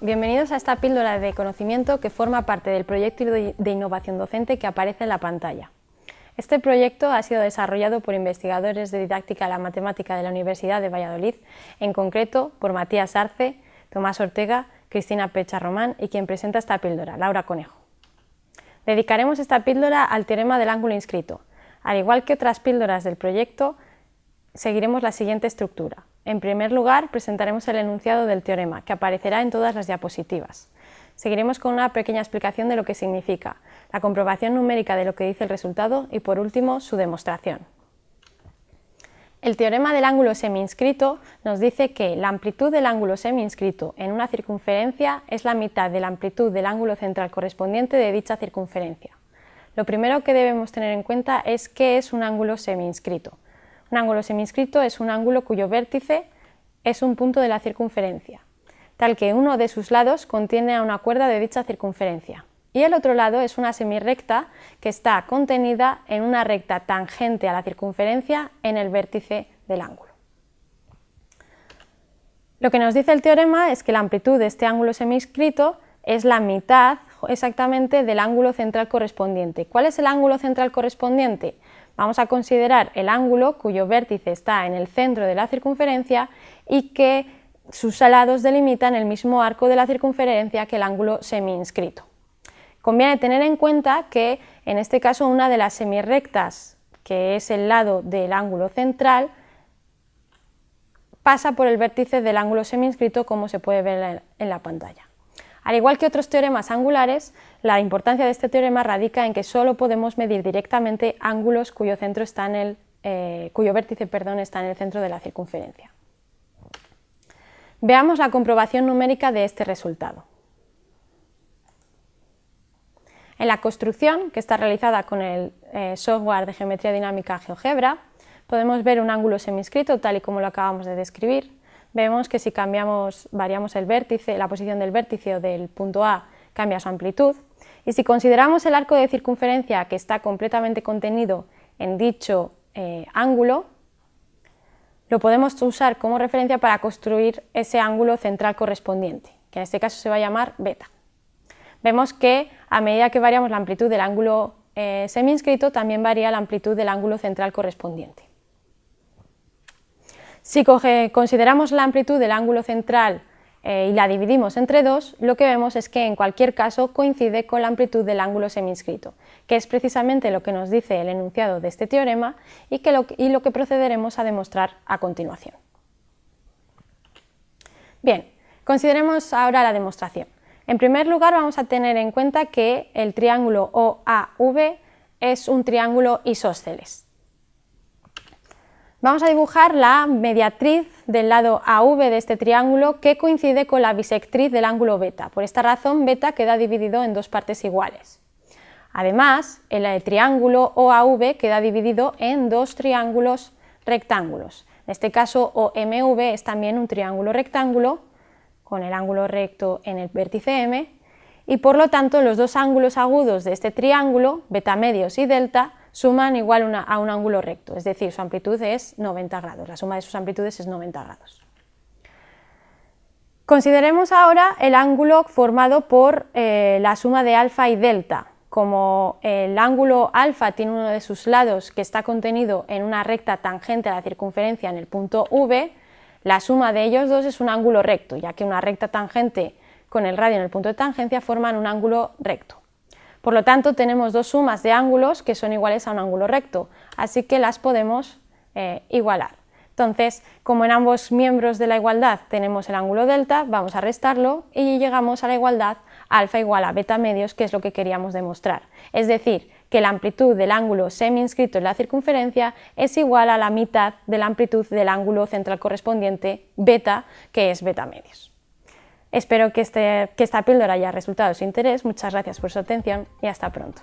Bienvenidos a esta píldora de conocimiento que forma parte del proyecto de innovación docente que aparece en la pantalla. Este proyecto ha sido desarrollado por investigadores de didáctica de la matemática de la Universidad de Valladolid, en concreto por Matías Arce, Tomás Ortega, Cristina Pecha Román y quien presenta esta píldora, Laura Conejo. Dedicaremos esta píldora al teorema del ángulo inscrito. Al igual que otras píldoras del proyecto, seguiremos la siguiente estructura. En primer lugar, presentaremos el enunciado del teorema, que aparecerá en todas las diapositivas. Seguiremos con una pequeña explicación de lo que significa, la comprobación numérica de lo que dice el resultado y, por último, su demostración. El teorema del ángulo semi-inscrito nos dice que la amplitud del ángulo semi-inscrito en una circunferencia es la mitad de la amplitud del ángulo central correspondiente de dicha circunferencia. Lo primero que debemos tener en cuenta es qué es un ángulo semi-inscrito. Un ángulo semi-inscrito es un ángulo cuyo vértice es un punto de la circunferencia, tal que uno de sus lados contiene a una cuerda de dicha circunferencia, y el otro lado es una semirrecta que está contenida en una recta tangente a la circunferencia en el vértice del ángulo. Lo que nos dice el teorema es que la amplitud de este ángulo semi-inscrito es la mitad exactamente del ángulo central correspondiente. ¿Cuál es el ángulo central correspondiente? Vamos a considerar el ángulo cuyo vértice está en el centro de la circunferencia y que sus lados delimitan el mismo arco de la circunferencia que el ángulo semi-inscrito. Conviene tener en cuenta que en este caso una de las semirrectas, que es el lado del ángulo central, pasa por el vértice del ángulo semi-inscrito, como se puede ver en la pantalla. Al igual que otros teoremas angulares, la importancia de este teorema radica en que solo podemos medir directamente ángulos cuyo vértice está en el centro de la circunferencia. Veamos la comprobación numérica de este resultado. En la construcción, que está realizada con el software de geometría dinámica GeoGebra, podemos ver un ángulo semi-inscrito tal y como lo acabamos de describir. Vemos que si variamos el vértice, la posición del vértice o del punto A, cambia su amplitud. Y si consideramos el arco de circunferencia que está completamente contenido en dicho ángulo, lo podemos usar como referencia para construir ese ángulo central correspondiente, que en este caso se va a llamar beta. Vemos que a medida que variamos la amplitud del ángulo semi-inscrito, también varía la amplitud del ángulo central correspondiente. Si consideramos la amplitud del ángulo central y la dividimos entre 2, lo que vemos es que en cualquier caso coincide con la amplitud del ángulo semi-inscrito, que es precisamente lo que nos dice el enunciado de este teorema y lo que procederemos a demostrar a continuación. Bien, consideremos ahora la demostración. En primer lugar, vamos a tener en cuenta que el triángulo OAV es un triángulo isósceles. Vamos a dibujar la mediatriz del lado AV de este triángulo que coincide con la bisectriz del ángulo beta. Por esta razón, beta queda dividido en dos partes iguales. Además, el triángulo OAV queda dividido en dos triángulos rectángulos. En este caso, OMV es también un triángulo rectángulo con el ángulo recto en el vértice M y por lo tanto los dos ángulos agudos de este triángulo, beta medios y delta, suman igual a un ángulo recto, es decir, su amplitud es 90 grados, la suma de sus amplitudes es 90 grados. Consideremos ahora el ángulo formado por la suma de alfa y delta. Como el ángulo alfa tiene uno de sus lados que está contenido en una recta tangente a la circunferencia en el punto V, la suma de ellos dos es un ángulo recto, ya que una recta tangente con el radio en el punto de tangencia forman un ángulo recto. Por lo tanto, tenemos dos sumas de ángulos que son iguales a un ángulo recto, así que las podemos igualar. Entonces, como en ambos miembros de la igualdad tenemos el ángulo delta, vamos a restarlo y llegamos a la igualdad alfa igual a beta medios, que es lo que queríamos demostrar. Es decir, que la amplitud del ángulo semi-inscrito en la circunferencia es igual a la mitad de la amplitud del ángulo central correspondiente beta, que es beta medios. Espero que esta píldora haya resultado de su interés. Muchas gracias por su atención y hasta pronto.